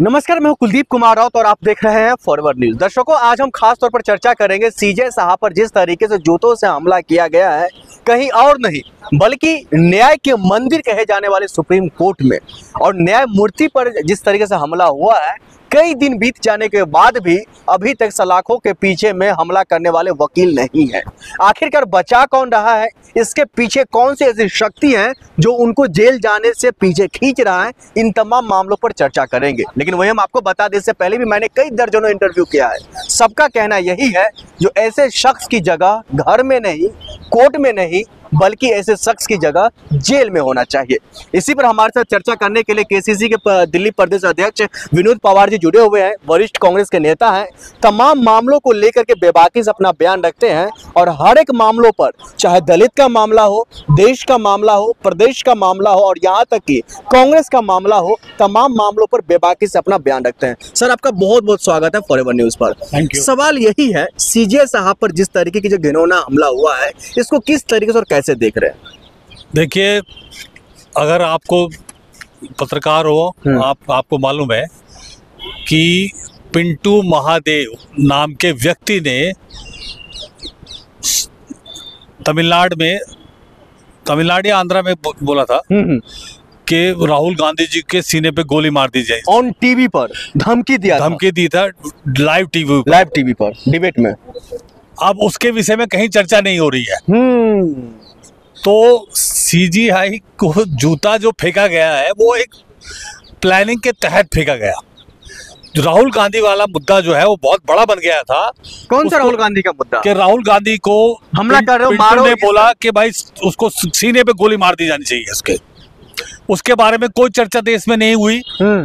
नमस्कार, मैं हूं कुलदीप कुमार राउत और आप देख रहे हैं फॉरवर्ड न्यूज। दर्शकों, आज हम खास तौर पर चर्चा करेंगे सीजे साहब पर जिस तरीके से जूतों से हमला किया गया है, कहीं और नहीं बल्कि न्याय के मंदिर कहे जाने वाले सुप्रीम कोर्ट में, और न्याय मूर्ति पर जिस तरीके से हमला हुआ है, कई दिन बीत जाने के बाद भी अभी तक सलाखों के पीछे में हमला करने वाले वकील नहीं है। आखिरकार बचा कौन रहा है, इसके पीछे कौन सी ऐसी शक्ति है जो उनको जेल जाने से पीछे खींच रहा है, इन तमाम मामलों पर चर्चा करेंगे। लेकिन वही हम आपको बता दें, इससे पहले भी मैंने कई दर्जनों इंटरव्यू किया है, सबका कहना यही है जो ऐसे शख्स की जगह घर में नहीं, कोर्ट में नहीं, बल्कि ऐसे शख्स की जगह जेल में होना चाहिए। इसी पर हमारे साथ चर्चा करने के लिए केसीसी के दिल्ली प्रदेश अध्यक्ष विनोद पवार जी जुड़े हुए हैं, वरिष्ठ कांग्रेस के नेता हैं, तमाम मामलों को लेकर के बेबाकी से अपना बयान रखते हैं और हर एक मामलों पर, चाहे दलित का मामला हो, देश का मामला हो, प्रदेश का मामला हो और यहाँ तक कि कांग्रेस का मामला हो, तमाम मामलों पर बेबाकी से अपना बयान रखते हैं। सर, आपका बहुत बहुत स्वागत है फॉरवर्ड न्यूज पर। Thank you. सवाल यही है, सीजे साहब पर जिस तरीके की जो घिनौना हमला हुआ है, इसको किस तरीके से और कैसे देख रहे हैं? देखिए, अगर आपको पत्रकार हो, आपको मालूम है कि पिंटू महादेव नाम के व्यक्ति ने तमिलनाडु या आंध्रा में बोला था कि राहुल गांधी जी के सीने पे गोली मार दी जाए। ऑन टीवी पर धमकी दी था लाइव टीवी पर डिबेट में। अब उसके विषय में कहीं चर्चा नहीं हो रही है। तो सीजीआई को जूता जो फेंका गया है वो एक प्लानिंग के तहत फेंका गया। राहुल गांधी वाला मुद्दा जो है वो बहुत बड़ा बन गया था। कौन सा राहुल गांधी का मुद्दा? कि राहुल गांधी को हमला कर रहे हो, मारो, ने बोला कि भाई उसको सीने पे गोली मार दी जानी चाहिए। उसके बारे में कोई चर्चा देश में नहीं हुई।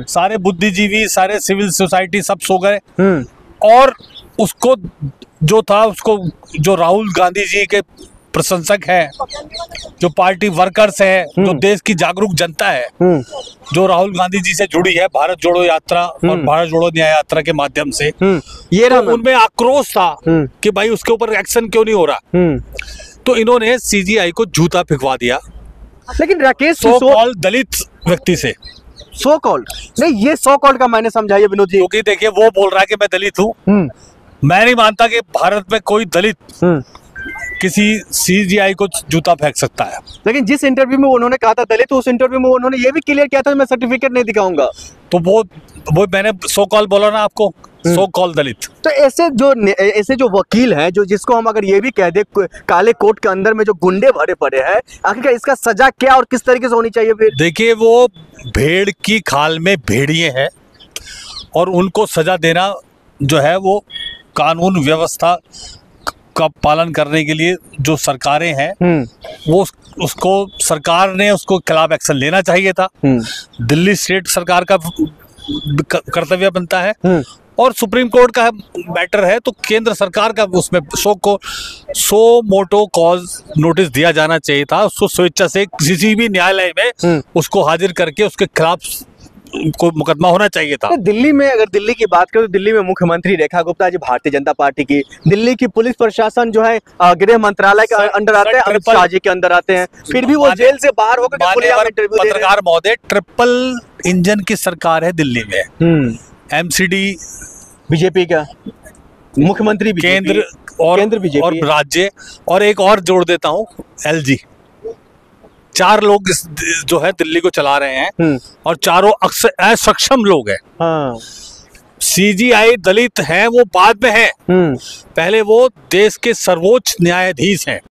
सारे बुद्धिजीवी, सारे सिविल सोसाइटी सब सो गए और उसको जो राहुल गांधी जी के प्रशंसक है, जो पार्टी वर्कर्स है, जो देश की जागरूक जनता है, जो राहुल गांधी जी से जुड़ी है भारत जोड़ो यात्रा और भारत जोड़ो न्याय यात्रा के माध्यम से, ये तो उनमें आक्रोश था कि भाई उसके ऊपर एक्शन क्यों नहीं हो रहा। तो इन्होंने सीजीआई को जूता फेंकवा दिया। लेकिन राकेश, सो कॉल दलित व्यक्ति से। सो कॉल्ड नहीं, ये सो कॉल्ड का मैंने समझाइए विनोद जी। क्योंकि देखिए, वो बोल रहा है कि मैं दलित हूँ। मैं नहीं मानता कि भारत में कोई दलित किसी सीजीआई को जूता फेंक सकता है। लेकिन जिस इंटरव्यू में उन्होंने कहा था दलित, उस इंटरव्यू में उन्होंने ये भी क्लियर किया था मैं सर्टिफिकेट नहीं दिखाऊंगा। तो वो मैंने सो कॉल बोला ना आपको, सो कॉल दलित। तो ऐसे जो वकील हैं, जो जिसको हम अगर ये भी कह दे काले कोट के अंदर में जो गुंडे भरे पड़े हैं, आखिरकार इसका सजा क्या और किस तरीके से होनी चाहिए फिर? देखिए, वो भेड़ की खाल में भेड़िए हैं और उनको सजा देना जो है वो कानून व्यवस्था का पालन करने के लिए जो सरकारें हैं वो सरकार ने उसको खिलाफ एक्शन लेना चाहिए था। दिल्ली स्टेट सरकार का कर्तव्य बनता है और सुप्रीम कोर्ट का मैटर है तो केंद्र सरकार का उसमें सो मोटो कॉज नोटिस दिया जाना चाहिए था। उसको स्वेच्छा से किसी भी न्यायालय में उसको हाजिर करके उसके खिलाफ को मुकदमा होना चाहिए था। दिल्ली में, अगर दिल्ली की बात करें तो दिल्ली में मुख्यमंत्री रेखा गुप्ता जी भारतीय जनता पार्टी की, दिल्ली की पुलिस प्रशासन जो है गृह मंत्रालय के अंडर आते हैं, अमित शाह जी के अंदर आते हैं, फिर भी वो जेल से बाहर होकर पत्रकार महोदय, ट्रिपल इंजन की सरकार है दिल्ली में। एमसीडी बीजेपी का, मुख्यमंत्री केंद्र और राज्य, और एक और जोड़ देता हूँ एलजी। 4 लोग जो है दिल्ली को चला रहे हैं और चारों असक्षम लोग हैं। सीजीआई दलित हैं वो बाद में है, पहले वो देश के सर्वोच्च न्यायाधीश हैं।